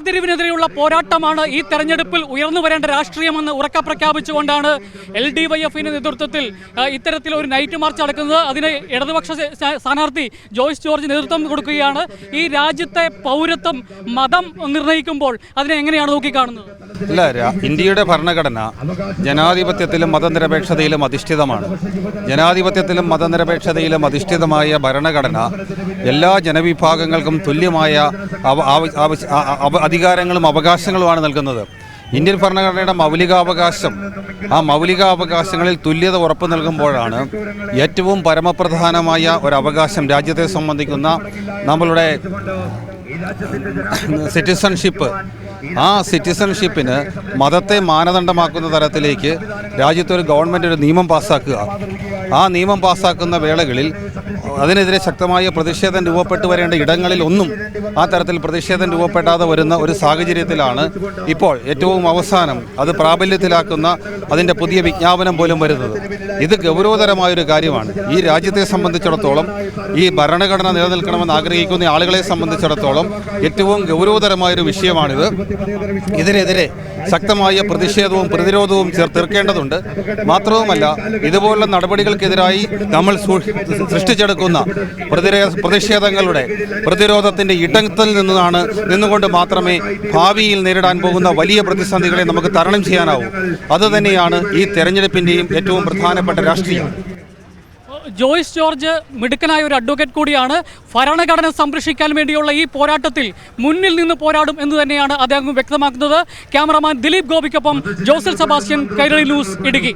വേർതിരിവിനെതിരെയുള്ള പോരാട്ടമാണ് ഈ തെരഞ്ഞെടുപ്പിൽ ഉയർന്നു വരേണ്ട രാഷ്ട്രീയമെന്ന് ഉറക്കെ പ്രഖ്യാപിച്ചുകൊണ്ടാണ് LDYFന്റെ നേതൃത്വത്തിൽ ഇത്തരത്തിൽ ഒരു നൈറ്റ് മാർച്ച് നടക്കുന്നത്. അതിന് ഇടതുപക്ഷ സ്ഥാനാർത്ഥി ജോയ്സ് ജോർജ് നേതൃത്വം കൊടുക്കുകയാണ്. ഈ രാജ്യത്തെ പൗരത്വം മതം നിർണ്ണയിക്കുമ്പോൾ അതിനെ എങ്ങനെയാണ് നോക്കിക്കാണുന്നത്? ഇല്ല, ഇന്ത്യയുടെ ഭരണഘടന ജനാധിപത്യത്തിലും മതനിരപേക്ഷതയിലും അധിഷ്ഠിതമാണ്. ജനാധിപത്യത്തിലും മതനിരപേക്ഷതയിലും അധിഷ്ഠിതമായ ഭരണഘടന എല്ലാ ജനവിഭാഗങ്ങൾക്കും തുല്യമായ അധികാരങ്ങളും അവകാശങ്ങളുമാണ് നൽകുന്നത്. ഇന്ത്യൻ ഭരണഘടനയുടെ മൗലികാവകാശം, ആ മൗലികാവകാശങ്ങളിൽ തുല്യത ഉറപ്പു നൽകുമ്പോഴാണ് ഏറ്റവും പരമപ്രധാനമായ ഒരവകാശം രാജ്യത്തെ സംബന്ധിക്കുന്ന നമ്മളുടെ സിറ്റിസൺഷിപ്പ്, ആ സിറ്റിസൺഷിപ്പിന് മതത്തെ മാനദണ്ഡമാക്കുന്ന തരത്തിലേക്ക് രാജ്യത്തൊരു ഗവൺമെൻറ് ഒരു നിയമം പാസ്സാക്കുക. ആ നിയമം പാസ്സാക്കുന്ന വേളകളിൽ അതിനെതിരെ ശക്തമായ പ്രതിഷേധം രൂപപ്പെട്ടു വരേണ്ട ഇടങ്ങളിൽ ഒന്നും ആ തരത്തിൽ പ്രതിഷേധം രൂപപ്പെടാതെ വരുന്ന ഒരു സാഹചര്യത്തിലാണ് ഇപ്പോൾ ഏറ്റവും അവസാനം അത് പ്രാബല്യത്തിലാക്കുന്ന അതിൻ്റെ പുതിയ വിജ്ഞാപനം പോലും വരുന്നത്. ഇത് ഗൗരവതരമായൊരു കാര്യമാണ്. ഈ രാജ്യത്തെ സംബന്ധിച്ചിടത്തോളം, ഈ ഭരണഘടന നിലനിൽക്കണമെന്ന് ആഗ്രഹിക്കുന്ന ആളുകളെ സംബന്ധിച്ചിടത്തോളം ഏറ്റവും ഗൗരവതരമായൊരു വിഷയമാണിത്. ഇതിനെതിരെ ശക്തമായ പ്രതിഷേധവും പ്രതിരോധവും തീർക്കേണ്ടതുണ്ട്. മാത്രവുമല്ല, ഇതുപോലുള്ള നടപടികൾക്കെതിരായി നമ്മൾ സൃഷ്ടിച്ചെടുക്കുന്ന പ്രതിഷേധങ്ങളുടെ പ്രതിരോധത്തിൻ്റെ ഇടത്തിൽ നിന്നുകൊണ്ട് മാത്രമേ ഭാവിയിൽ നേരിടാൻ പോകുന്ന വലിയ പ്രതിസന്ധികളെ നമുക്ക് തരണം ചെയ്യാനാവൂ. അതുതന്നെയാണ് ഈ തെരഞ്ഞെടുപ്പിൻ്റെയും ഏറ്റവും പ്രധാനപ്പെട്ട രാഷ്ട്രീയം. ജോയ്സ് ജോർജ് മിടുക്കനായ ഒരു അഡ്വക്കേറ്റ് കൂടിയാണ്. ഭരണഘടന സംരക്ഷിക്കാൻ വേണ്ടിയുള്ള ഈ പോരാട്ടത്തിൽ മുന്നിൽ നിന്ന് പോരാടും എന്ന് തന്നെയാണ് അദ്ദേഹം വ്യക്തമാക്കുന്നത്. Cameraman Dileep ഗോപിക്കൊപ്പം ജോസൽ Sebastian, Kairali news, Idukki.